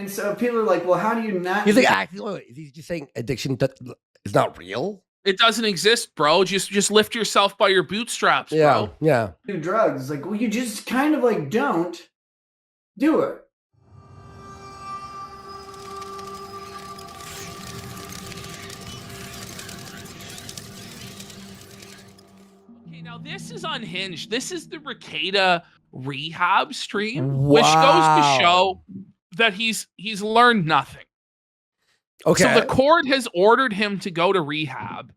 And so people are like, well, how do you not? He's like, actually, is he just saying addiction is not real? It doesn't exist, bro. Just lift yourself by your bootstraps, Yeah, bro. yeah. Do drugs? Like, well, you just kind of like don't do it. Okay, now this is unhinged. This is the Rekieta Rehab stream, Wow. which goes to show that he's learned nothing. Okay. So the court has ordered him to go to rehab.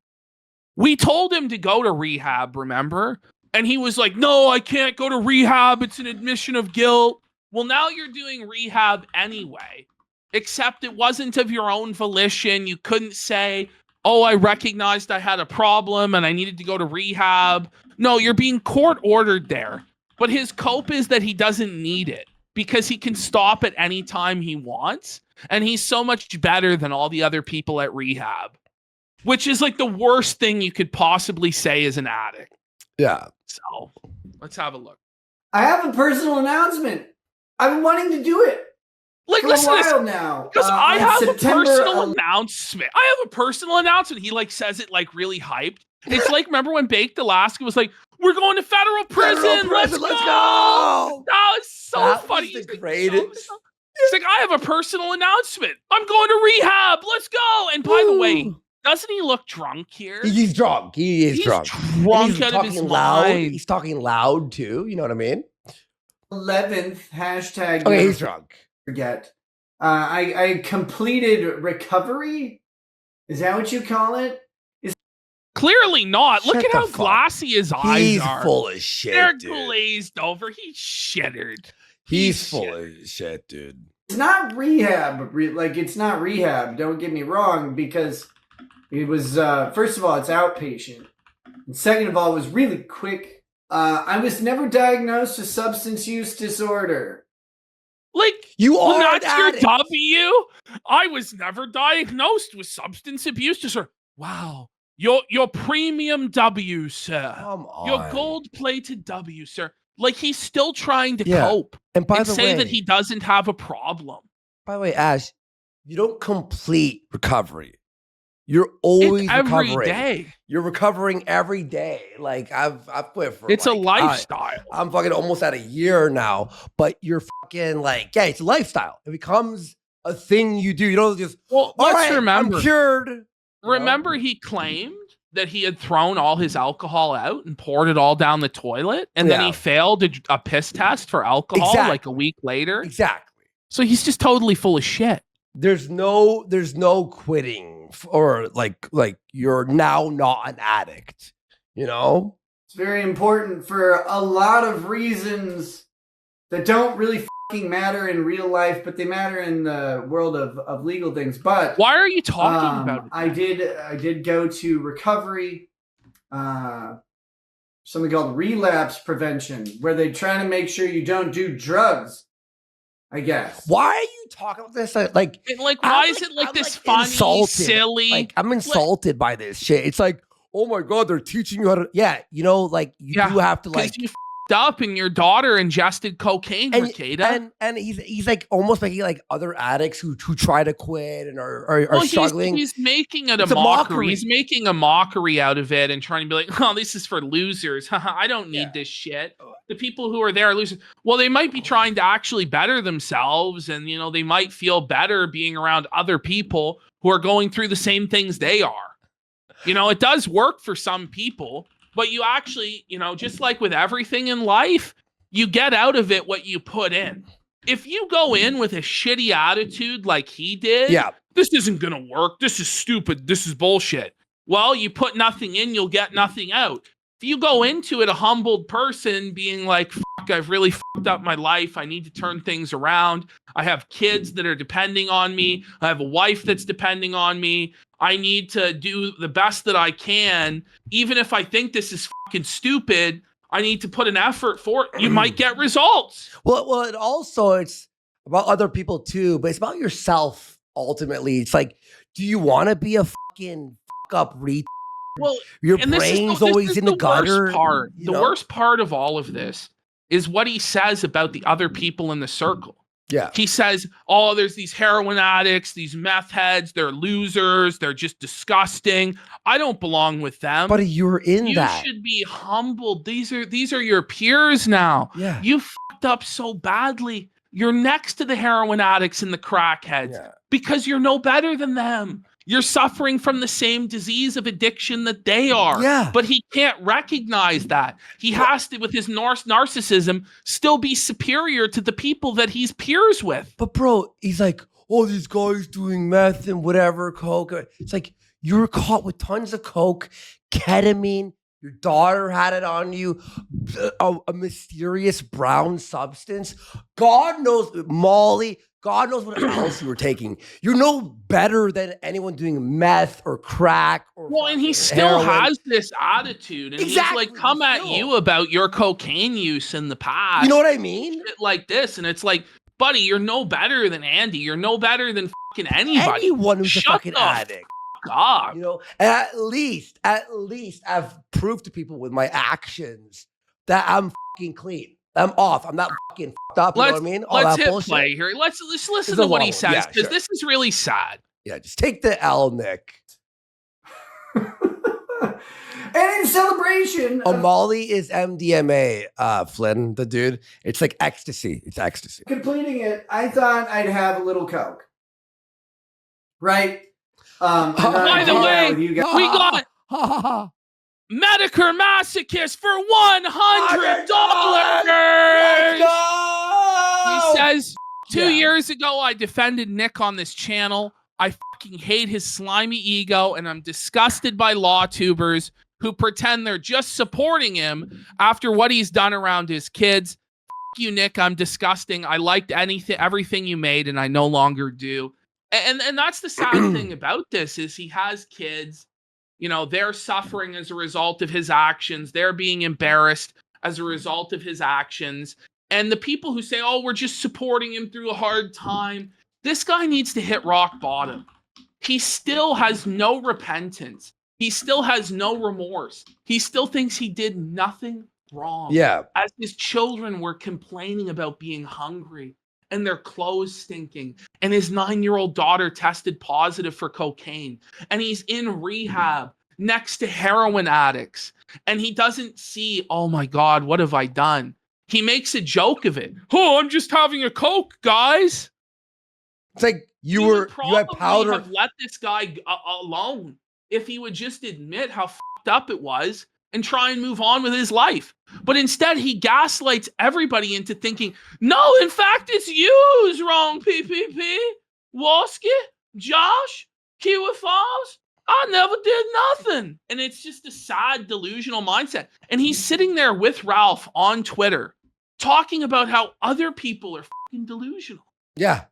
We told him to go to rehab, remember? And he was like, no, I can't go to rehab. It's an admission of guilt. Well, now you're doing rehab anyway, except it wasn't of your own volition. You couldn't say, oh, I recognized I had a problem and I needed to go to rehab. No, you're being court ordered there. But his cope is that he doesn't need it because he can stop at any time he wants. And he's so much better than all the other people at rehab, which is like the worst thing you could possibly say as an addict. Yeah. So let's have a look. I have a personal announcement. I've been wanting to do it Like, for a listen to this. while now. Because I on have a September personal 11th. announcement. I have a personal announcement. He like says it like really hyped. It's like, remember when Baked Alaska was like, we're going to federal prison. Let's go. Oh, it's so That funny. was the He's like, greatest. he's like, I have a personal announcement. I'm going to rehab. Let's go. And by the way, doesn't he look drunk here? He's drunk. He's drunk. Drunk He's out of his talking loud. mind. He's talking loud too. You know what I mean? 11th hashtag. Okay, never he's drunk. Forget. I completed recovery. Is that what you call it? Clearly not. Look Shut at the how fuck. glassy his eyes He's are. full of shit, They're dude. glazed over. He's shittered. He's full of shit, dude. It's not rehab. Like, it's not rehab. Don't get me wrong, because it was, first of all, it's outpatient. And second of all, it was really quick. I was never diagnosed with substance use disorder. Like, You are that's an your addict. W? I was never diagnosed with substance abuse disorder. Wow. Your premium W, sir. Come on. Your gold-plated W, sir. Like, he's still trying to Yeah. cope And by and the say way, that he doesn't have a problem. by the way, Ash, you don't complete recovery. You're always It's every recovering. day. You're recovering every day. Like I've quit for. It's a like, lifestyle. I'm fucking almost at a year now, but you're fucking like, yeah, it's a lifestyle. It becomes a thing you do. You don't just. Well, All let's right, remember. I'm cured. Remember, he claimed that he had thrown all his alcohol out and poured it all down the toilet, and then Yeah. he failed a piss test for alcohol Exactly. like a week later. Exactly. So he's just totally full of shit. There's no quitting or like you're now not an addict. You know. It's very important for a lot of reasons that don't really fucking matter in real life, but they matter in the world of legal things. But Why are you talking about it? I did go to recovery, something called relapse prevention, where they try to make sure you don't do drugs, I guess. Why are you talking about this? Like, And like, why I'm is it like I'm, this like, funny, insulted. silly? Like, I'm insulted by this shit. It's like, oh my god, they're teaching you how to. Yeah, you know, like you do have to because like. you f***ed up and your daughter ingested cocaine, Rekieta. And he's like almost making like other addicts who try to quit and are Well, struggling. He's making it It's a a mockery. mockery. He's making a mockery out of it and trying to be like, oh, this is for losers. I don't need Yeah. this shit. The people who are there are losers. Well, they might be trying to actually better themselves, and you know, they might feel better being around other people who are going through the same things they are. You know, it does work for some people, but you actually, you know, just like with everything in life, you get out of it what you put in. If you go in with a shitty attitude like he did, Yeah. this isn't going to work. This is stupid. This is bullshit. Well, you put nothing in, you'll get nothing out. If you go into it a humbled person being like, fuck, I've really fucked up my life. I need to turn things around. I have kids that are depending on me. I have a wife that's depending on me. I need to do the best that I can. Even if I think this is fucking stupid, I need to put an effort for it. You might get results. Well, it also it's about other people too, but it's about yourself ultimately. It's like, do you want to be a fucking fuck up retard? Well, Your and brain's this always is in the gutter. Worst part. you The know? worst part of all of this is what he says about the other people in the circle. Yeah. He says, oh, there's these heroin addicts, these meth heads, they're losers, they're just disgusting. I don't belong with them. Buddy, you're in You that. should be humbled. These are your peers now. Yeah. You fucked up so badly. You're next to the heroin addicts and the crackheads because you're no better than them. You're suffering from the same disease of addiction that they are. Yeah. But he can't recognize that. He has to, with his narcissism, still be superior to the people that he's peers with. But bro, he's like, oh, these guys doing meth and whatever, coke. It's like, you were caught with tons of coke, ketamine. Your daughter had it on you, a mysterious brown substance. God knows, Molly, God knows what else you were taking. You're no better than anyone doing meth or crack or well, and he still heroin. has this attitude, and Exactly, he's like, come at you about your cocaine use in the past. You know what I mean? Shit like this, and it's like, buddy, you're no better than Andy. You're no better than fucking anybody. Anyone who's Shut a fucking the addict. God. You know, and at least I've proved to people with my actions that I'm fucking clean. I'm off. I'm not fucking fucked up. You know what I mean? All let's that hit bullshit. play here. Let's listen It's to a what long he one. says, Yeah, because sure. this is really sad. Yeah, just take the L, Nick. And in celebration, Molly is MDMA, Flynn, the dude. It's like ecstasy. It's ecstasy. completing it, I thought I'd have a little coke. Right? And then By I'd the hang out way, with you guys. we got Medicare Masochist for $100. He says, 2 years ago, I defended Nick on this channel. I fucking hate his slimy ego, and I'm disgusted by law tubers who pretend they're just supporting him after what he's done around his kids. Fuck you, Nick. I'm disgusting. I liked everything you made, and I no longer do. And that's the sad thing about this is he has kids. You know, they're suffering as a result of his actions. They're being embarrassed as a result of his actions. And the people who say, oh, we're just supporting him through a hard time. This guy needs to hit rock bottom. He still has no repentance. He still has no remorse. He still thinks he did nothing wrong. Yeah. As his children were complaining about being hungry and their clothes stinking, and his 9-year-old daughter tested positive for cocaine, and he's in rehab next to heroin addicts, and he doesn't see, oh my God, what have I done? He makes a joke of it. Oh, I'm just having a Coke, guys. It's like you had powder. Have let this guy alone if he would just admit how fucked up it was and try and move on with his life. But instead, he gaslights everybody into thinking, no, in fact, it's you who's wrong, PPP. Woski, Josh, Kiwi Falls, I never did nothing. And it's just a sad, delusional mindset. And he's sitting there with Ralph on Twitter talking about how other people are fucking delusional. Yeah.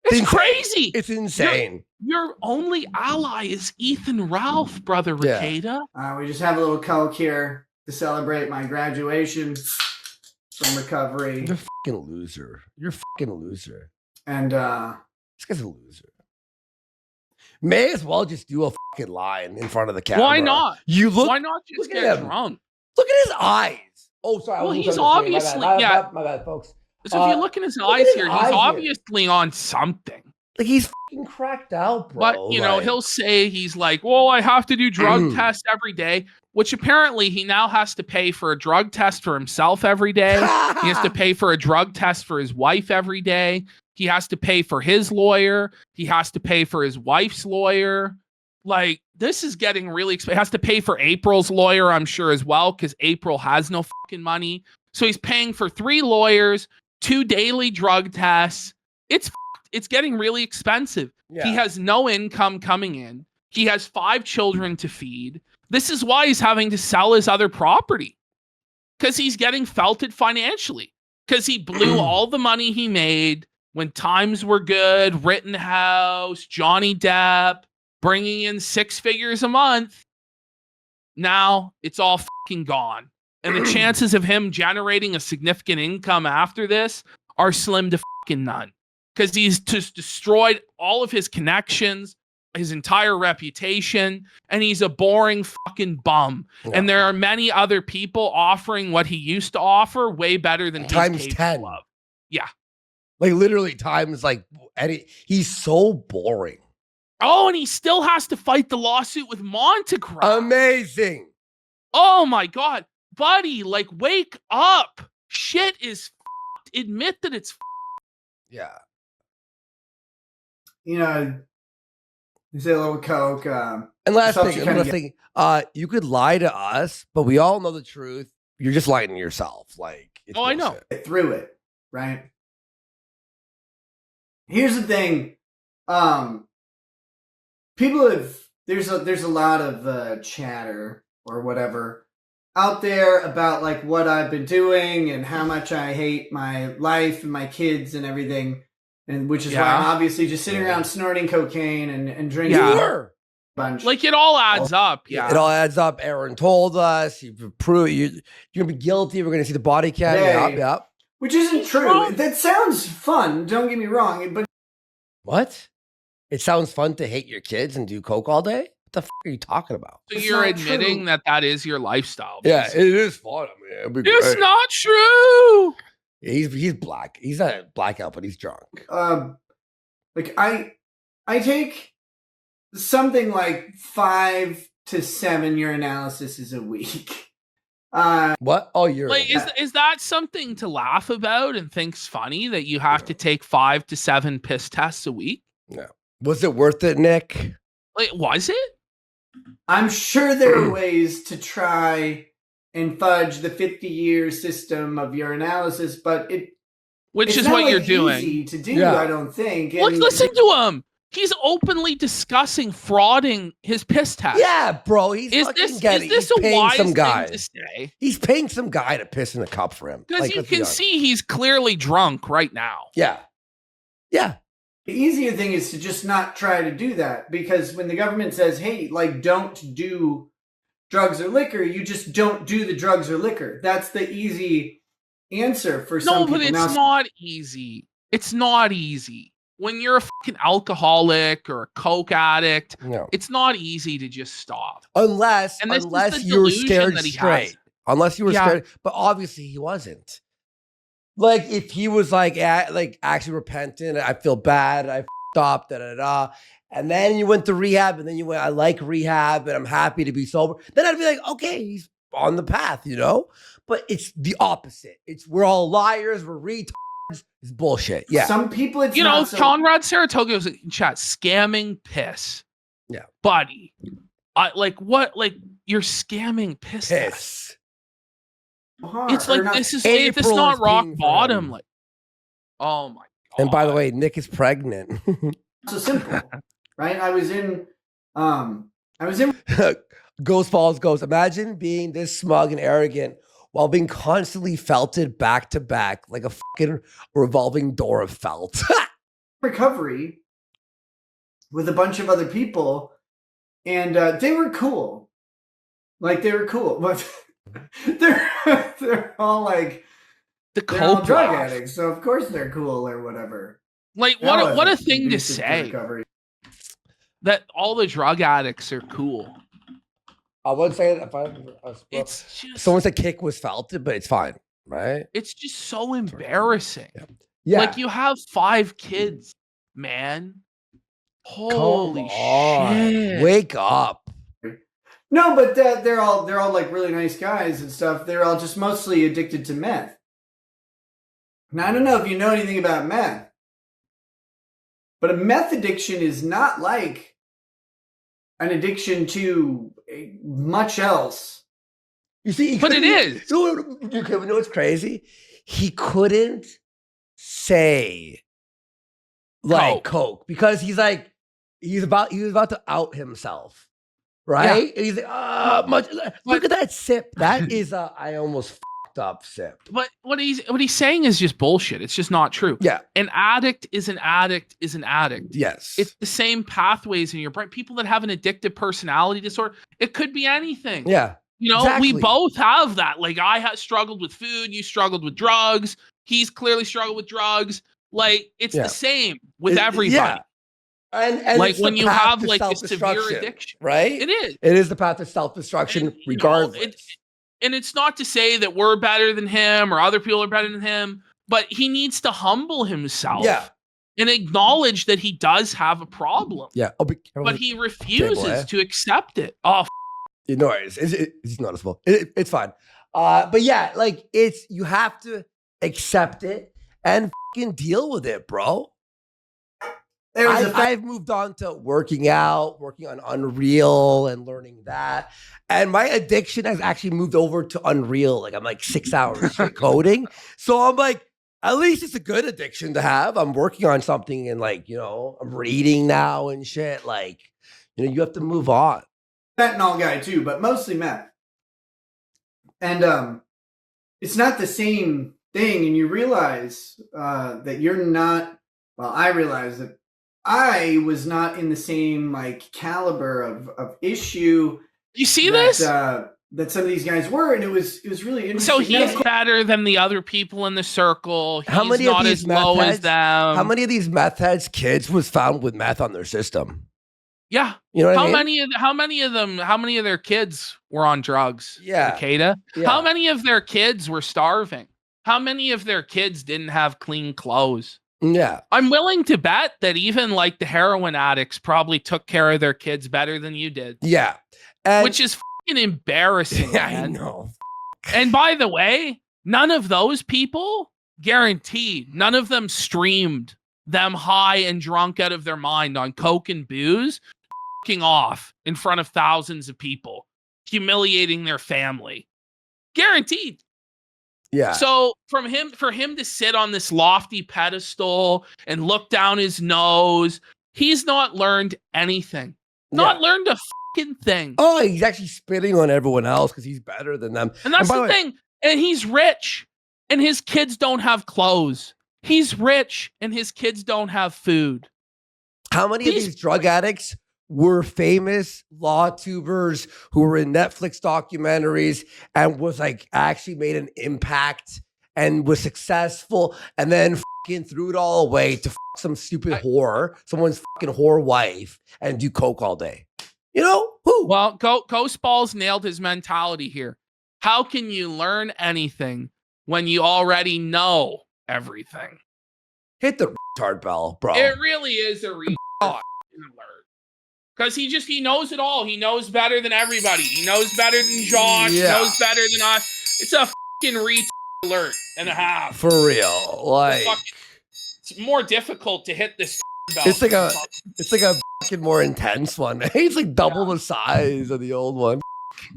It's crazy. It's insane. Your only ally is Ethan Ralph, brother Rekieta. We just have a little coke here to celebrate my graduation from recovery. You're a fucking loser. You're a fucking loser. And this guy's a loser. May as well just do a fucking line in front of the camera. Why not? Why not just get drunk? Look at his eyes. Oh, sorry. Well, he's obviously my bad, folks. So if you look in his eyes here, he's obviously on something. Like he's fucking cracked out, bro. But you know, he'll say he's like, well, I have to do drug tests every day, which apparently he now has to pay for a drug test for himself every day. He has to pay for a drug test for his wife every day. He has to pay for his lawyer. He has to pay for his wife's lawyer. Like, this is getting really expensive. He has to pay for April's lawyer, I'm sure, as well, because April has no fucking money. So he's paying for 3 lawyers, 2 daily drug tests. It's getting really expensive. Yeah. He has no income coming in. He has 5 children to feed. This is why he's having to sell his other property, because he's getting felted financially, because he blew all the money he made when times were good. Rittenhouse, Johnny Depp, bringing in 6 figures a month. Now it's all fucking gone. And the chances of him generating a significant income after this are slim to fucking none. Because he's just destroyed all of his connections, his entire reputation, and he's a boring fucking bum. Yeah. And there are many other people offering what he used to offer way better than he's times capable 10. of. Yeah. Like literally times like he's so boring. Oh, and he still has to fight the lawsuit with Montegraph. Amazing. Oh my God, buddy, like wake up. Shit is f***ed. Admit that it's Yeah. You know, you say a little coke. And last helps you thing, kinda you could lie to us, but we all know the truth. You're just lying to yourself. Like, it's I know. bullshit. get through it, right? Here's the thing. People have there's a lot of chatter or whatever out there about like what I've been doing and how much I hate my life and my kids and everything, and which is why I'm obviously just sitting around snorting cocaine and drinking a bunch. like it all adds up. Yeah, It all adds up. Aaron told us. You've proved you're gonna be guilty. We're gonna see the body cam. Hey. Yep. Which isn't true. wrong. That sounds fun. Don't get me wrong, but What? It sounds fun to hate your kids and do coke all day. What the f are you talking about? so It's you're not admitting true. that is your lifestyle. Yeah, basically. it is fun. I mean, it'd be It's great. not true. He's black. He's not blackout, but he's drunk. like I take something like 5 to 7 urinalysis a week. What? Oh, you're Like, is that something to laugh about and think's funny that you have to take 5 to 7 piss tests a week? Was it worth it, Nick? Like, was it? I'm sure there are ways to try and fudge the 50-year system of urinalysis, but Which it's is not, what like, you're doing. easy to do, Yeah. I don't think. Look, And listen to him. He's openly discussing frauding his piss test. Yeah, bro. He's Is fucking this getting. is this He's a paying wise some guy. thing to say? He's paying some guy to piss in a cup for him. Because Like, you let's be can honest. see he's clearly drunk right now. Yeah. Yeah. The easier thing is to just not try to do that, because when the government says, hey, like, don't do drugs or liquor, you just don't do the drugs or liquor. That's the easy answer for some No, people. but it's Now, not easy. It's not easy. When you're a fucking alcoholic or a coke addict, No. it's not easy to just stop. Unless And this is the you were delusion scared that he straight. has. Unless you were Yeah. scared. But obviously he wasn't. Like if he was like actually repentant, I feel bad, I f***ed up, da-da-da. And then you went to rehab, and then you went, I like rehab, and I'm happy to be sober. Then I'd be like, okay, he's on the path, you know? But it's the opposite. It's we're all liars, we're retards. It's bullshit. Yeah. some people, it's You know, not so. Conrad Saratoga was in chat scamming piss. Yeah. Buddy. Like what? Like you're scamming piss. tests. Piss. hard, It's or like not this is April not is rock being bottom. firm. Like, oh my god. And by the way, Nick is pregnant. so simple, right? I was in. Ghost Balls goes, imagine being this smug and arrogant while being constantly felted back to back like a fucking revolving door of felt. recovery with a bunch of other people, and they were cool. Like, they were cool, but they're all like, the they're all cope drug laugh. addicts, so of course they're cool or whatever. Like That what a wasn't thing to conducive say recovery. that all the drug addicts are cool. I would say that It's just someone said kick was felted, but it's fine, right? it's just so embarrassing. Yeah. Like you have 5 kids, man. Come Holy on. shit. Wake up. No, but they're all like really nice guys and stuff. They're all just mostly addicted to meth. Now, I don't know if you know anything about meth, but a meth addiction is not like an addiction to much else. You see, But it is. You know what's crazy? He couldn't say like Coke because he's like he was about to out himself, right? And he's like, look at that sip. That is I almost fucked up sip. But what he's saying is just bullshit. It's just not true. Yeah. An addict is an addict is an addict. Yes. It's the same pathways in your brain. People that have an addictive personality disorder, it could be anything. yeah. You know, exactly. we both have that. Like I struggled with food, you struggled with drugs. He's clearly struggled with drugs. Like it's Yeah. the same with It- everybody. yeah. And Like it's the when you path have to like a severe self-destruction, addiction. right? It is. It is the path to self-destruction, And, you know, regardless. and it's not to say that we're better than him or other people are better than him, but he needs to humble himself Yeah. and acknowledge that he does have a problem. Yeah. Oh, be careful. But he refuses to accept it. Oh, You know, it's noticeable. It's fine. But yeah, like you have to accept it and fucking deal with it, bro. I've moved on to working out, working on Unreal and learning that. And my addiction has actually moved over to Unreal. Like I'm like 6 hours straight coding. So I'm like, at least it's a good addiction to have. I'm working on something and like, you know, I'm reading now and shit. Like, you know, you have to move on. Fentanyl guy too, but mostly meth. And it's not the same thing. And you realize that you're not, well, I realized that I was not in the same like caliber of issue. You see this? That some of these guys were, and it was really interesting. So he's better than the other people in the circle. He's how many not of these as low as them. How many of these meth heads kids was found with meth on their system? Yeah. You know what I mean? How many of their kids were on drugs? Yeah. Rekieta? Yeah. How many of their kids were starving? How many of their kids didn't have clean clothes? Yeah. I'm willing to bet that even like the heroin addicts probably took care of their kids better than you did. Yeah. Which is fucking embarrassing. Yeah, man. I know. And by the way, none of those people, guaranteed, none of them streamed them high and drunk out of their mind on coke and booze, fucking off in front of thousands of people, humiliating their family. Guaranteed. Yeah. So for him to sit on this lofty pedestal and look down his nose, he's not learned anything. Not learned a fucking thing. Oh, he's actually spitting on everyone else because he's better than them. And that's the thing. And he's rich, and his kids don't have clothes. He's rich, and his kids don't have food. How many of these drug addicts were famous law tubers who were in Netflix documentaries and was like actually made an impact and was successful and then fucking threw it all away to some stupid whore, someone's fucking whore wife, and do coke all day? You know who? Well, Ghost Balls nailed his mentality here. How can you learn anything when you already know everything? Hit the retard bell, bro. It really is a retard alert. Because he knows it all. He knows better than everybody. He knows better than Josh. Yeah. He knows better than us. It's a fucking retard alert and a half. For real. Like, it's more difficult to hit this bell. It's like a fucking more intense one. It's like double the size of the old one.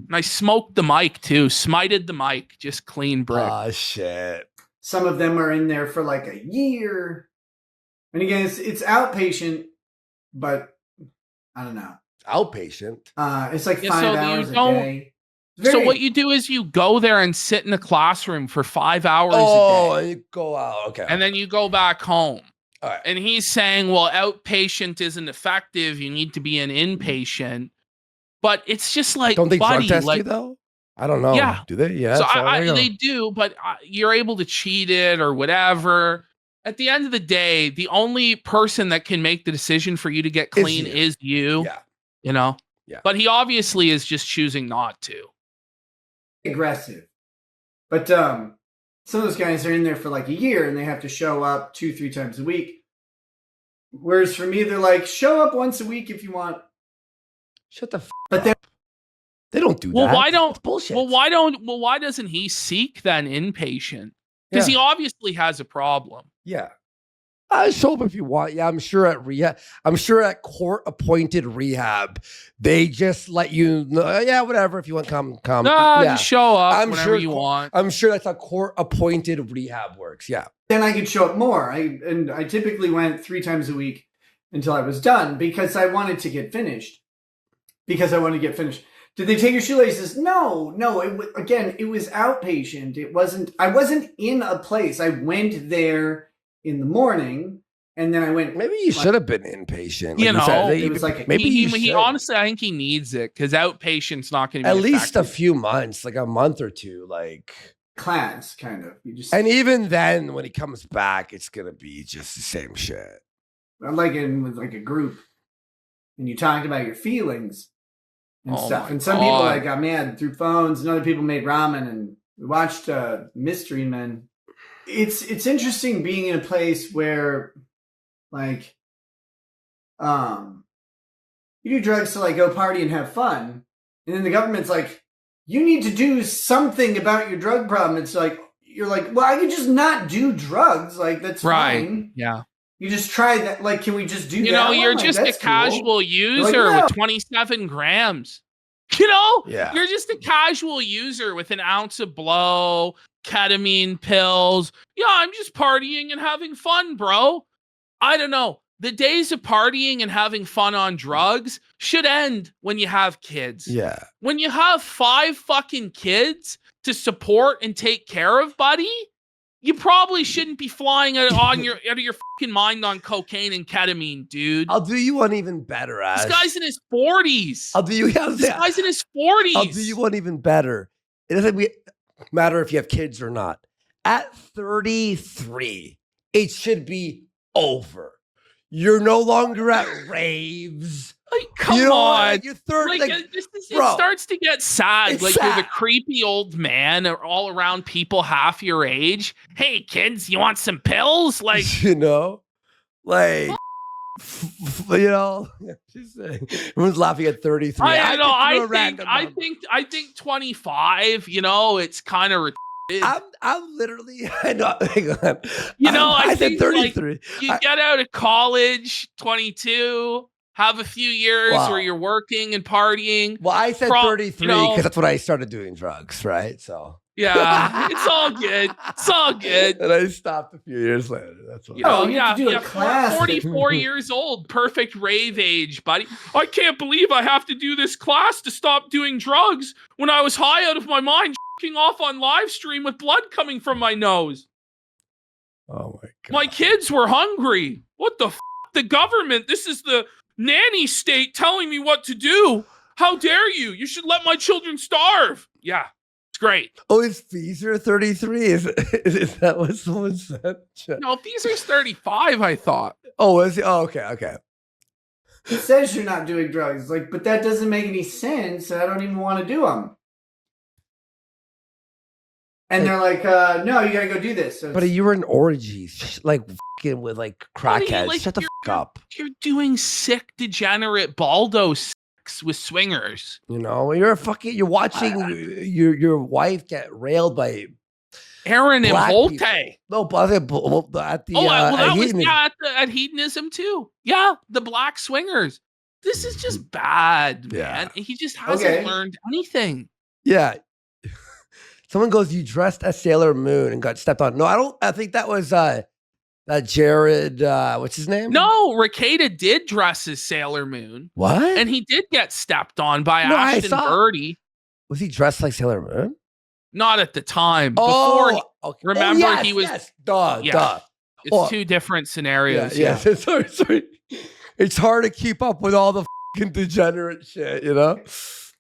And I smoked the mic too. Smited the mic. Just clean brick. Ah, shit. Some of them are in there for like a year. And again, it's outpatient, but I don't know. Outpatient? It's like 5 hours a day. So what you do is you go there and sit in a classroom for 5 hours a day. Oh, and you go out. Okay. And then you go back home. All right. And he's saying, well, outpatient isn't effective. You need to be an inpatient. But it's just like, don't they buddy, drug test like, you though? I don't know. Yeah. Do they? Yeah. So they do, but you're able to cheat it or whatever. At the end of the day, the only person that can make the decision for you to get clean is you. Yeah. You know? Yeah. But he obviously is just choosing not to. Aggressive. But some of those guys are in there for like a year and they have to show up 2-3 times a week. Whereas for me, they're like, show up once a week if you want. Shut the f but up. They don't do well, that. Why don't That's bullshit? Well, why doesn't he seek then inpatient? Because he obviously has a problem. Yeah. Show up if you want. Yeah, I'm sure at rehab. I'm sure at court-appointed rehab, they just let you know. Yeah, whatever. If you want, come. No, yeah. just show up I'm whenever sure you want. I'm sure that's how court-appointed rehab works. Yeah. Then I could show up more. I typically went 3 times a week until I was done because I wanted to get finished. Did they take your shoelaces? No. It was outpatient. I wasn't in a place. I went there in the morning and then I went. Maybe you should have been inpatient. Like it was like maybe he honestly, I think he needs it because outpatient's not going to be at least effective. a few months, like a month or two, like class kind of. And even then, when he comes back, it's gonna be just the same shit. Like with like a group, and you talked about your feelings and stuff. And some people got mad through phones, and other people made ramen, and we watched Mystery Men. it's interesting being in a place where like you do drugs to like go party and have fun, and then the government's like, you need to do something about your drug problem. It's like you're like, well, I could just not do drugs, like that's fine. Yeah. You just try that. Like, can we just do that? You know, you're like, just a that's casual cool. user Like, no. with 27 grams. You know, Yeah. you're just a casual user with an ounce of blow, ketamine pills. Yeah, I'm just partying and having fun, bro. I don't know. The days of partying and having fun on drugs should end when you have kids. Yeah. When you have 5 fucking kids to support and take care of, buddy, you probably shouldn't be flying out of your fucking mind on cocaine and ketamine, dude. I'll do you one even better, Ash. This guy's in his 40s. This guy's in his 40s. I'll do you one even better. It doesn't matter if you have kids or not. At 33, it should be over. You're no longer at raves. Like, come on. You're 30. Like, it starts to get sad. Like, sad. you're the creepy old man all around people half your age. Hey, kids, you want some pills? Like, you know, like, you know, just saying. Everyone's laughing at 33. I think 25, you know, it's kind of I'm literally, I know, hang on. You know, I said think 33. Like, you get out of college, 22, have a few years where you're working and partying. Well, I said 33 because that's when I started doing drugs, right? So yeah, it's all good. It's all good. And I stopped a few years later. That's what. You know, yeah, 44 years old, perfect rave age, buddy. I can't believe I have to do this class to stop doing drugs when I was high out of my mind, off on live stream with blood coming from my nose. Oh my god! My kids were hungry. What the the government? This is the nanny state telling me what to do. How dare you? You should let my children starve. Yeah, it's great. Oh, his fees are 33? Is that what someone said? No, fees are 35, I thought. Oh, is he? Oh, okay. It says you're not doing drugs, like, but that doesn't make any sense. I don't even want to do them. And they're like, no, you gotta go do this. So but you were in orgies, like fucking with like crackheads. Like, shut the fuck up. You're doing sick, degenerate baldo sex with swingers. You know, you're watching your wife get railed by Aaron and Holte. No, but at the that was at hedonism too. Yeah, the black swingers. This is just bad, man. He just hasn't learned anything. Yeah. Someone goes, you dressed as Sailor Moon and got stepped on. No, I don't. I think that was Jared. What's his name? No, Rekieta did dress as Sailor Moon. What? And he did get stepped on by Ashton Birdie. Was he dressed like Sailor Moon? Not at the time. Oh, remember he was. Yes. Duh. It's two different scenarios. Yeah. Sorry. It's hard to keep up with all the fucking degenerate shit, you know?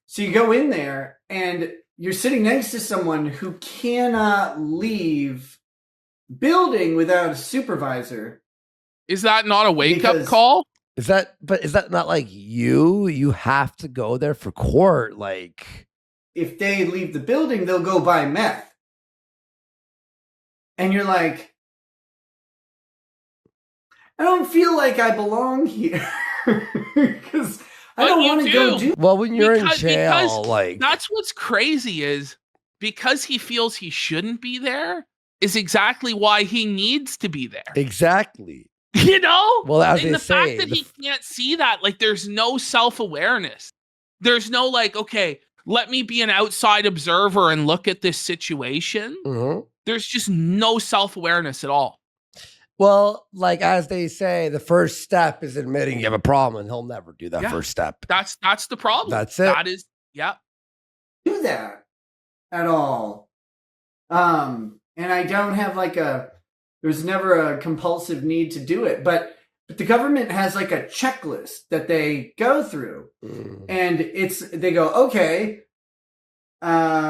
So you go in there and you're sitting next to someone who cannot leave building without a supervisor. Is that not a wake-up call? Is that not like you? You have to go there for court, like. If they leave the building, they'll go buy meth. And you're like, I don't feel like I belong here. Because I don't want to go do. Well, when you're in jail, like. That's what's crazy is because he feels he shouldn't be there is exactly why he needs to be there. Exactly. You know? Well, as and the fact that he can't see that, like, there's no self-awareness. There's no, like, okay, let me be an outside observer and look at this situation. Mm-hmm. There's just no self-awareness at all. Well, like as they say, the first step is admitting you have a problem, and he'll never do that first step. That's the problem. That's it. That is, do that at all. And I don't have like there's never a compulsive need to do it, but the government has like a checklist that they go through, and they go, okay.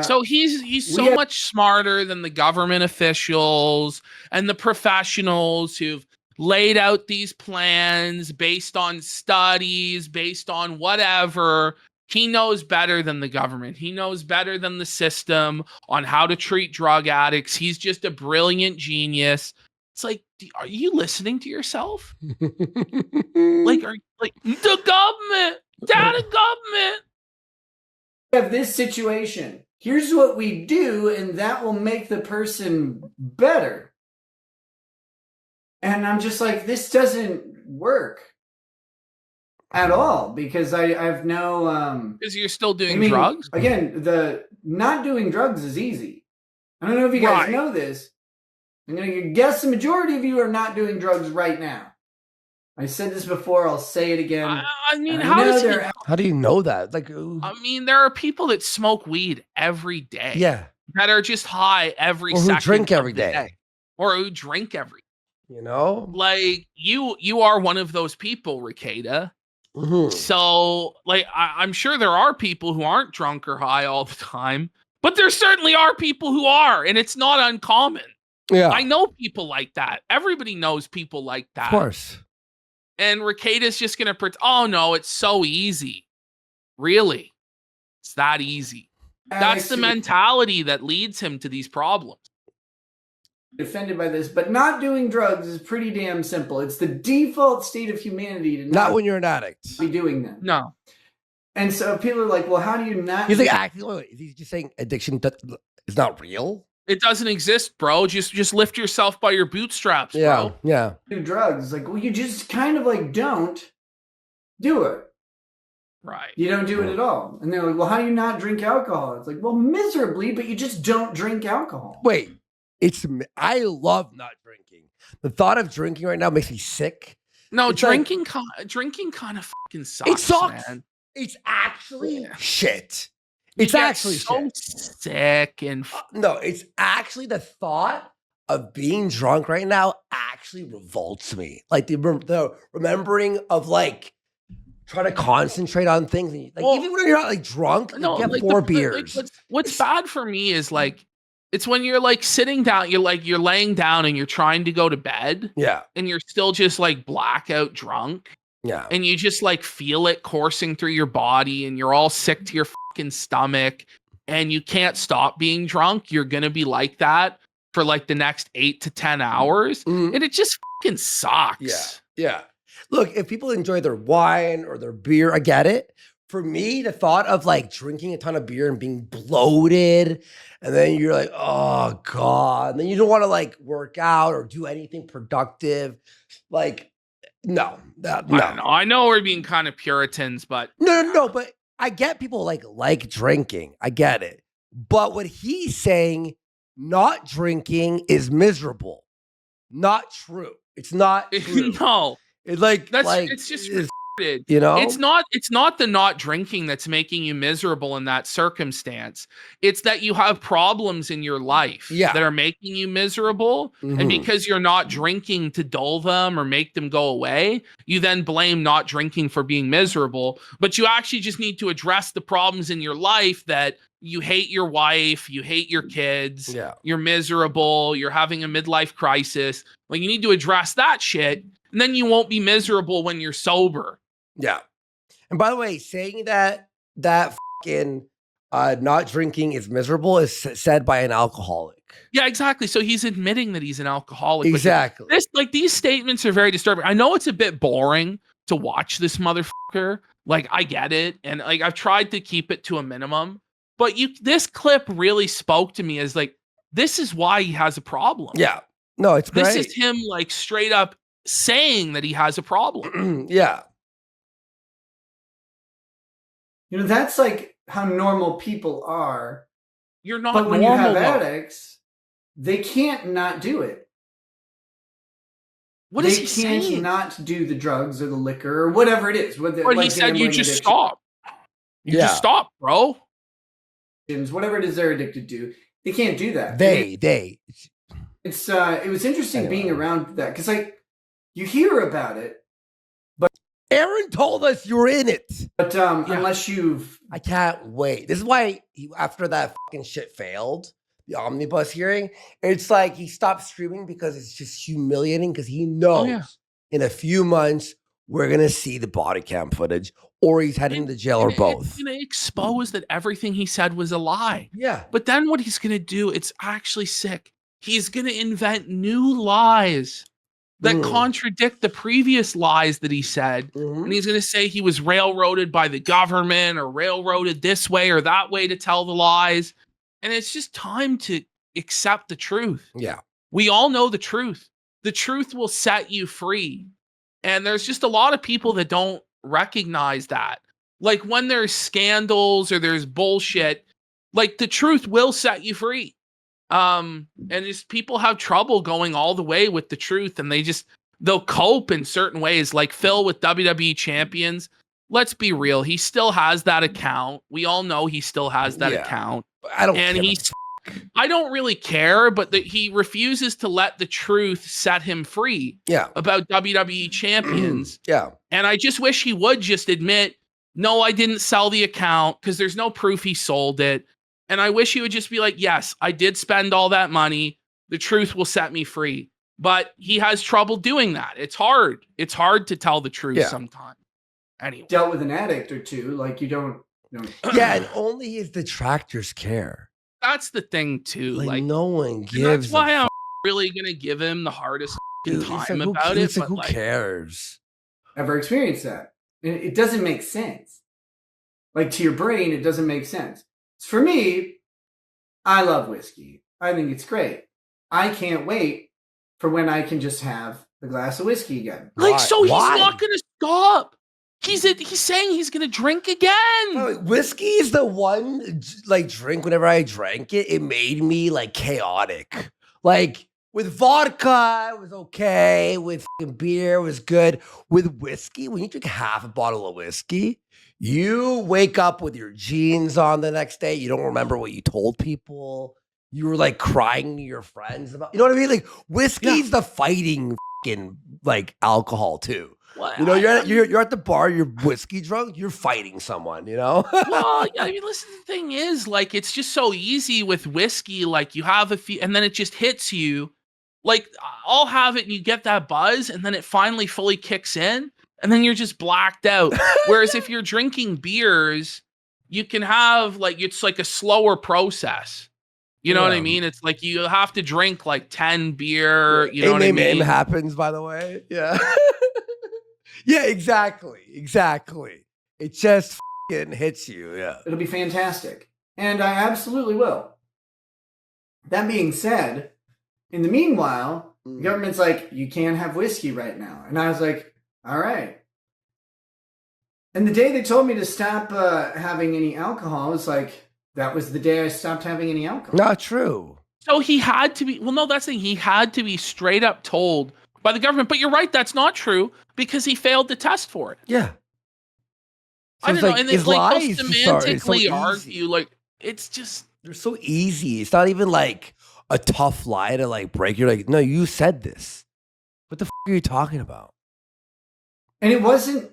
So he's so much smarter than the government officials and the professionals who've laid out these plans based on studies, based on whatever. He knows better than the government. He knows better than the system on how to treat drug addicts. He's just a brilliant genius. It's like, are you listening to yourself? Like, are like the government, data government? Have this situation. Here's what we do, and that will make the person better. And I'm just like, this doesn't work at all because I have no. Because you're still doing drugs. Again, the not doing drugs is easy. I don't know if you guys know this. I'm going to guess the majority of you are not doing drugs right now. I said this before. I'll say it again. I mean, how do you know that? Like, I mean, there are people that smoke weed every day. Yeah, that are just high every or second. Who drink every day, or who drink every. You know, like you are one of those people, Rekieta. Mm-hmm. So, like, I'm sure there are people who aren't drunk or high all the time, but there certainly are people who are, and it's not uncommon. Yeah, I know people like that. Everybody knows people like that. Of course. And Rekieta's just going to pretend, oh, no, it's so easy. Really? It's that easy. That's the mentality that leads him to these problems. Offended by this, but not doing drugs is pretty damn simple. It's the default state of humanity to not when you're an addict be doing them. No. And so people are like, well, how do you not? He's like, actually, is he just saying addiction is not real? It doesn't exist, bro. Just lift yourself by your bootstraps, yeah, bro. Yeah. Do drugs. Like, well, you just kind of like don't do it. Right. You don't do it at all. And they're like, well, how do you not drink alcohol? It's like, well, miserably, but you just don't drink alcohol. Wait, I love not drinking. The thought of drinking right now makes me sick. No, drinking kind of fucking sucks. It sucks. Man. It's actually shit. It's you actually so sick and no. It's actually the thought of being drunk right now actually revolts me. Like the remembering of like trying to concentrate on things. And, like even when you're not like drunk, you get like 4 beers. What's bad for me is like it's when you're like sitting down, you're laying down and you're trying to go to bed. Yeah, and you're still just like blackout drunk. Yeah. And you just like feel it coursing through your body and you're all sick to your fucking stomach and you can't stop being drunk. You're going to be like that for like the next 8 to 10 hours. And it just fucking sucks. Yeah. Yeah. Look, if people enjoy their wine or their beer, I get it. For me, the thought of like drinking a ton of beer and being bloated and then you're like, oh God. And then you don't want to like work out or do anything productive. Like, no. I know we're being kind of Puritans, but no. But I get people like drinking. I get it. But what he's saying, not drinking is miserable. Not true. It's not true. No. It's like it's just you know, it's not the not drinking that's making you miserable in that circumstance. It's that you have problems in your life that are making you miserable. And because you're not drinking to dull them or make them go away, you then blame not drinking for being miserable. But you actually just need to address the problems in your life that you hate your wife, you hate your kids, you're miserable, you're having a midlife crisis. Like you need to address that shit. And then you won't be miserable when you're sober. Yeah. And by the way, saying that fucking not drinking is miserable is said by an alcoholic. Yeah, exactly. So he's admitting that he's an alcoholic. Exactly. These statements are very disturbing. I know it's a bit boring to watch this motherfucker. Like, I get it. And like, I've tried to keep it to a minimum. But this clip really spoke to me as like, this is why he has a problem. Yeah. No, it's great. This is him like straight up saying that he has a problem. Yeah. You know, that's like how normal people are. You're not but when normal, you have addicts, they can't not do it. What is he saying? They can't not do the drugs or the liquor or whatever it is. Or he said you just stop. You just stop, bro. Whatever it is they're addicted to. They can't do that. They. It's it was interesting being around that because like you hear about it, but Aaron told us you're in it. But unless you've, I can't wait. This is why after that fucking shit failed, the omnibus hearing, it's like he stopped streaming because it's just humiliating because he knows in a few months we're gonna see the body cam footage, or he's heading to jail, or both. It's going to expose that everything he said was a lie. Yeah. But then what he's going to do, it's actually sick. He's going to invent new lies that contradict the previous lies that he said. And he's going to say he was railroaded by the government or railroaded this way or that way to tell the lies. And it's just time to accept the truth. Yeah. We all know the truth. The truth will set you free. And there's just a lot of people that don't recognize that. Like when there's scandals or there's bullshit, like the truth will set you free. And just people have trouble going all the way with the truth, and they'll cope in certain ways. Like Phil with WWE Champions. Let's be real, he still has that account. We all know he still has that account. I don't and care. I don't really care, but he refuses to let the truth set him free. Yeah. About WWE Champions. Yeah. And I just wish he would just admit, no, I didn't sell the account, because there's no proof he sold it. And I wish he would just be like, yes, I did spend all that money. The truth will set me free. But he has trouble doing that. It's hard. It's hard to tell the truth sometimes. Anyway. Dealt with an addict or two, like you don't. Yeah, and only his detractors care. That's the thing too. Like no one gives. That's why I'm really gonna give him the hardest time about it. But who cares? Ever experienced that? It doesn't make sense. Like to your brain, it doesn't make sense. For me, I love whiskey. I think it's great. I can't wait for when I can just have a glass of whiskey again. Like, so he's not gonna stop. He's saying he's gonna drink again. Whiskey is the one like drink. Whenever I drank it, it made me like chaotic. Like with vodka, it was okay. With beer, it was good. With whiskey, when you drink half a bottle of whiskey, you wake up with your jeans on the next day. You don't remember what you told people. You were like crying to your friends about. You know what I mean? Like whiskey's the fighting like alcohol too. Well, you know, you're at the bar, you're whiskey drunk, you're fighting someone, you know? Well, I mean, listen, the thing is, like, it's just so easy with whiskey. Like, you have a few, and then it just hits you. Like, I'll have it, and you get that buzz, and then it finally fully kicks in, and then you're just blacked out. Whereas if you're drinking beers, you can have, like, it's like a slower process. You know what I mean? It's like you have to drink, like, 10 beer, you know what I mean? It happens, by the way. Yeah. Yeah, exactly. It just hits you. Yeah. It'll be fantastic. And I absolutely will. That being said, in the meanwhile, the government's like, you can't have whiskey right now. And I was like, all right. And the day they told me to stop having any alcohol, was like, that was the day I stopped having any alcohol. Not true. So he had to be, well, no, that's the thing. He had to be straight up told by the government. But you're right, that's not true, because he failed to test for it. Yeah. So I don't know. And it's like they'll semantically argue, like, it's just. They're so easy. It's not even like a tough lie to like break. You're like, no, you said this. What the are you talking about? And it wasn't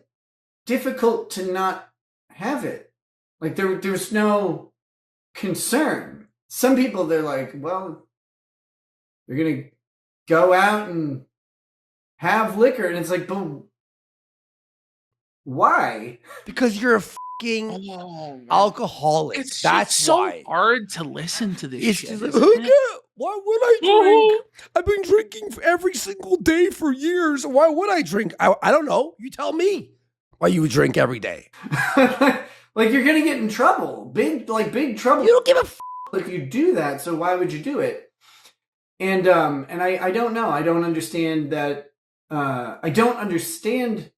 difficult to not have it. Like there's no concern. Some people, they're like, well, you're going to go out and have liquor. And it's like, but why? Because you're a alcoholic. That's so hard to listen to this shit. Just like, why would I drink? I've been drinking every single day for years. Why would I drink? I don't know. You tell me why you would drink every day. Like you're gonna get in trouble. Big trouble. You don't give a if you do that, so why would you do it? And I don't know. I don't understand that. I don't understand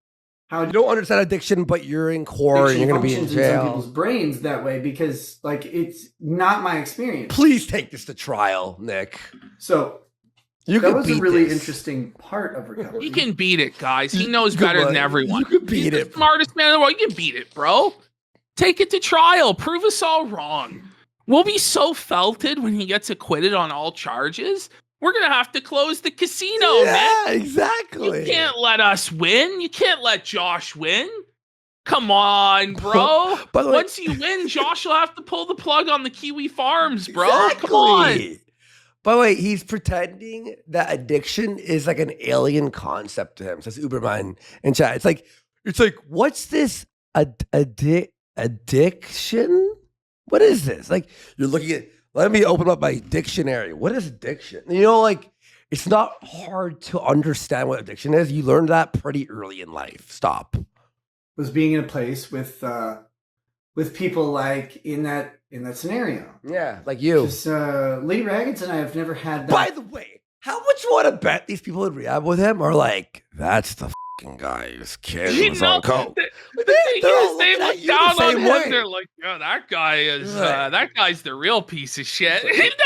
how you don't understand addiction, but you're in court and you're going to be in jail. Some people's brains that way because, like, it's not my experience. Please take this to trial, Nick. So that was a really interesting part of recovery. He can beat it, guys. He knows better than everyone. You can beat it. The smartest man in the world. You can beat it, bro. Take it to trial. Prove us all wrong. We'll be so felted when he gets acquitted on all charges. We're going to have to close the casino, man. Yeah, exactly. You can't let us win. You can't let Josh win. Come on, bro. But once you win, Josh will have to pull the plug on the Kiwi Farms, bro. Exactly. Come on. By the way, he's pretending that addiction is like an alien concept to him, says Uberman in chat. It's like, what's this addiction? What is this? Like, you're looking at, let me open up my dictionary. What is addiction? You know, like, it's not hard to understand what addiction is. You learned that pretty early in life. Stop. Was being in a place with people like in that scenario. Yeah, like you. Just Lady Raggets and I have never had that. By the way, how much you want to bet these people in rehab with him are like, that's the fucking guy whose kid was on coke. The thing is, they look you down the on same him. way. They're like, "Yeah, that guy is Right. that guy's the real piece of shit." It's You like- know?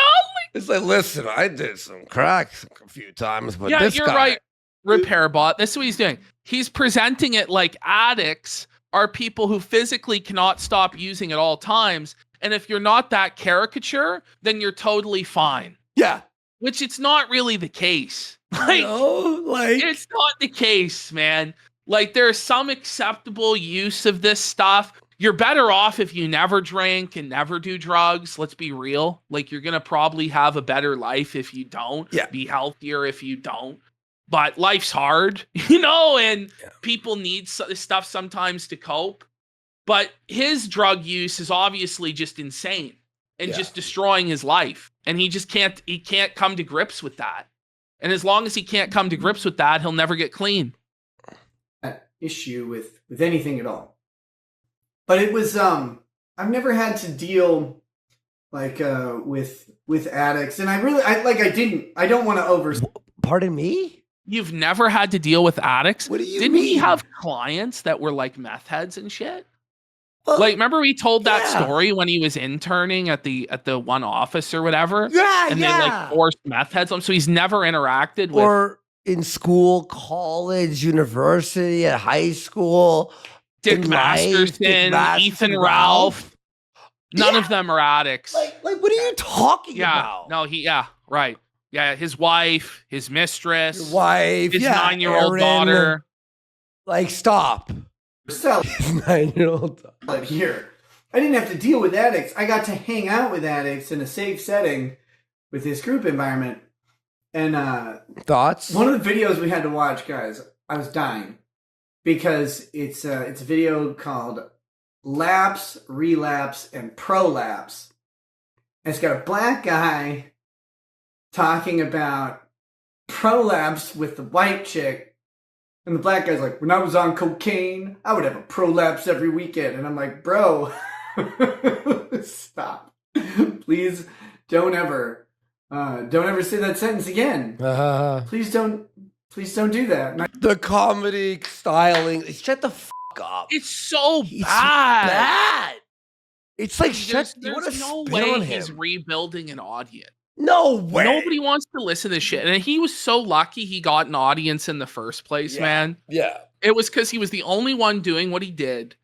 It's like, listen, I did some crack a few times, but Yeah, this you're guy, right. Repair bot. This is what he's doing. He's presenting it like addicts are people who physically cannot stop using at all times. And if you're not that caricature, then you're totally fine. yeah, Which it's not really the case. Like, like it's not the case, man. Like, there's some acceptable use of this stuff. You're better off if you never drink and never do drugs. Let's be real. Like, you're going to probably have a better life if you don't. Yeah. Be healthier if you don't. But life's hard, you know, and people need this stuff sometimes to cope. But his drug use is obviously just insane and just destroying his life. And he can't come to grips with that. And as long as he can't come to grips with that, he'll never get clean. Issue with anything at all. But it was I've never had to deal like with addicts, and I don't want to over. Pardon me? You've never had to deal with addicts? What do you Didn't mean? he have clients that were like meth heads and shit? Well, Like, remember we told that yeah. story when he was interning at the one office or whatever? Yeah, And they like forced meth heads on him. So he's never interacted with or in school, college, university, at high school. Dick in life, Masterson, Dick Masterson, Ethan Ralph. None of them are addicts. Like, what are you talking yeah. about? No, right. Yeah, his wife, his mistress, Your wife, his yeah, 9-year-old Erin. daughter. Like, stop. Sell His 9-year-old daughter. it here. I didn't have to deal with addicts. I got to hang out with addicts in a safe setting with this group environment. And Thoughts? one of the videos we had to watch, guys, I was dying because it's a video called Lapse, Relapse, and Prolapse. And it's got a black guy talking about prolapse with the white chick. And the black guy's like, when I was on cocaine, I would have a prolapse every weekend. And I'm like, bro, stop. Please don't ever say that sentence again. Please don't do that. And The comedy styling. Shut the fuck up. It's so He's bad. It's like, shut. You want to There's no spit way on he's him? rebuilding an audience. No way. Nobody wants to listen to shit. And he was so lucky he got an audience in the first place, man. Yeah. It was because he was the only one doing what he did.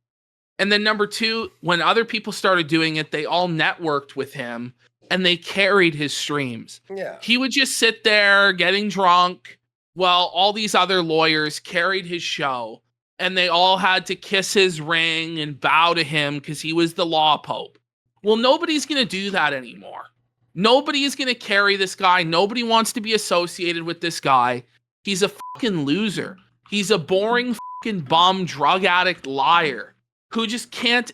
And then number two, when other people started doing it, they all networked with him and they carried his streams. Yeah. He would just sit there getting drunk while all these other lawyers carried his show. And they all had to kiss his ring and bow to him because he was the law pope. Well, nobody's going to do that anymore. Nobody is going to carry this guy. Nobody wants to be associated with this guy. He's a fucking loser. He's a boring fucking bum, drug addict liar who just can't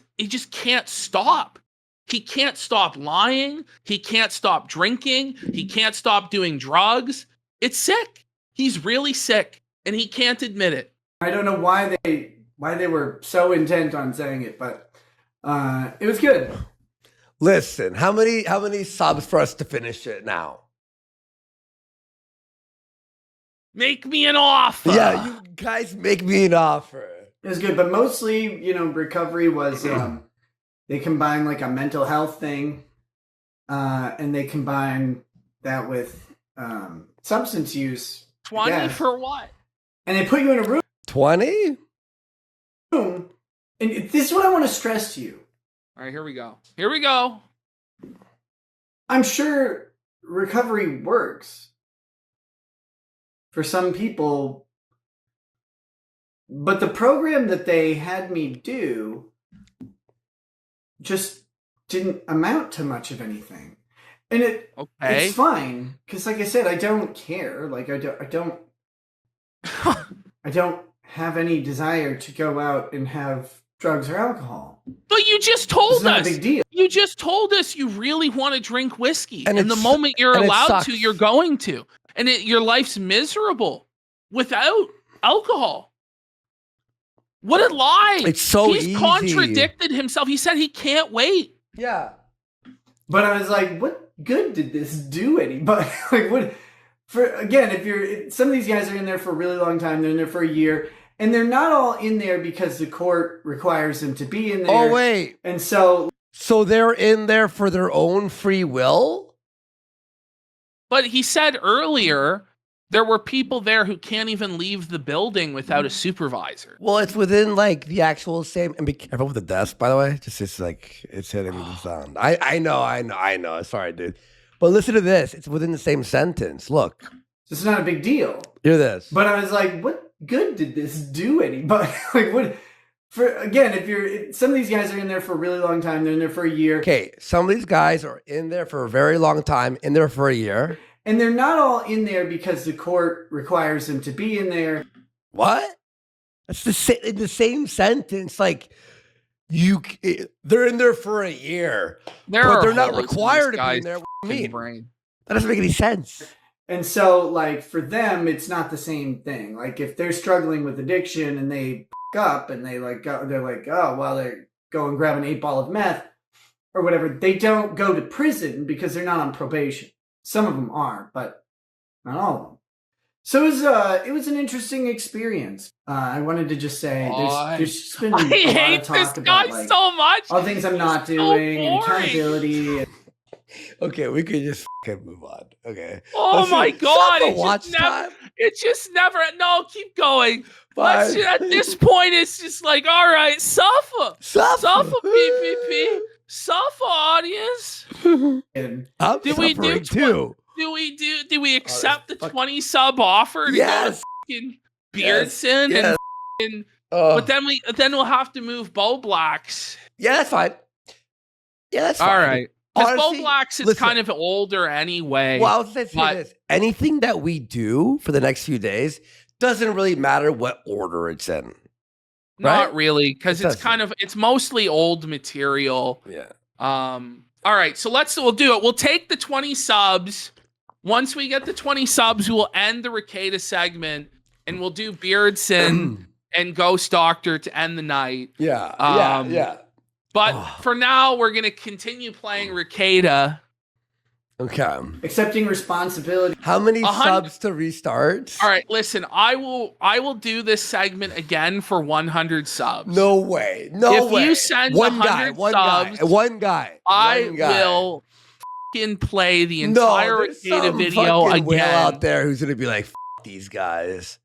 stop. He can't stop lying. He can't stop drinking. He can't stop doing drugs. It's sick. He's really sick and he can't admit it. I don't know why they were so intent on saying it, but it was good. Listen, how many subs for us to finish it now? Make me an offer. Yeah, you guys make me an offer. It was good, but mostly, recovery was they combine like a mental health thing, and they combine that with substance use. 20 Yes. for what? And they put you in a room, 20? and this is what I want to stress to you. All right, here we go. Here we go. I'm sure recovery works for some people, but the program that they had me do just didn't amount to much of anything. And Okay. it's fine because, like I said, I don't care. Like I don't have any desire to go out and have drugs or alcohol. But you just told It's not us. a big deal. You just told us you really want to drink whiskey, and the it's- moment you're and it allowed sucks. to, you're going to, and your life's miserable without alcohol. What a lie! It's so He's easy. contradicted himself. He said he can't wait. Yeah. But I was like, what good did this do anybody? Like, what? If some of these guys are in there for a really long time, they're in there for a year, and they're not all in there because the court requires them to be in there. Oh, wait. And so they're in there for their own free will? But he said earlier there were people there who can't even leave the building without a supervisor. Well, it's within like the actual same. And be careful with the desk, by the way. It's like it's hitting me the sound. I know. Sorry, dude. But listen to this. It's within the same sentence. Look, it's not a big deal. hear this. But I was like, what good did this do anybody? Like, what? If some of these guys are in there for a really long time, they're in there for a year. Okay, some of these guys are in there for a very long time, in there for a year. And they're not all in there because the court requires them to be in there. What? That's in the same sentence. Like they're in there for a year, but they're not required to be in there. What do you mean? Brain. That doesn't make any sense. And so, like, for them, it's not the same thing. Like, if they're struggling with addiction and they up and they're like, oh, well, they go and grab an 8-ball of meth or whatever. They don't go to prison because they're not on probation. Some of them are, but not all of them. So it was an interesting experience. I wanted to just say there's just been a lot of talk about like, so much. all things I'm not So doing and boring. accountability. Okay, we could just move on. Okay. Oh my God! It's just never. No, keep going. Fine. At this point, it's just like, all right, suffer, PPP, suffer, audience. And I'm Did we do suffering too. Did we accept the 20 sub offer to go to fucking Beardson Yes. and but then we'll have to move Bo Blacks. Yeah, that's fine. Yeah, that's fine. All right. Because Bo Honestly, Blacks is listen. kind of older anyway. Well, I was going to say this. Anything that we do for the next few days doesn't really matter what order it's in. Not right? really, because it's mostly old material. Yeah. All right, so we'll do it. We'll take the 20 subs. Once we get the 20 subs, we'll end the Rekieta segment and we'll do Beardson and Ghost Doctor to end the night. Yeah. Yeah. But for now, we're gonna continue playing Rekieta. Okay. accepting responsibility. How many subs to restart? All right, listen, I will do this segment again for 100 subs. No way. No way. If you send one 100 guy, one guy. I will fucking play the entire Rekieta video again. Whale out there who's gonna be like, F these guys.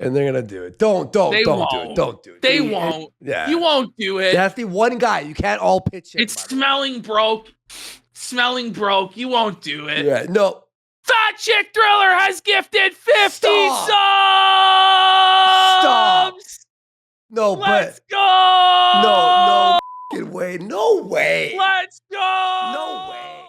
And they're gonna do it. Don't do it. Don't do it. They won't. Yeah. You won't do it. It has to be one guy. You can't all pitch in. It's smelling broke. Smelling broke. You won't do it. Yeah. No. Fat Chick Thriller has gifted 50 Stop. subs. No, Let's go. No way. No way. Let's go. No way.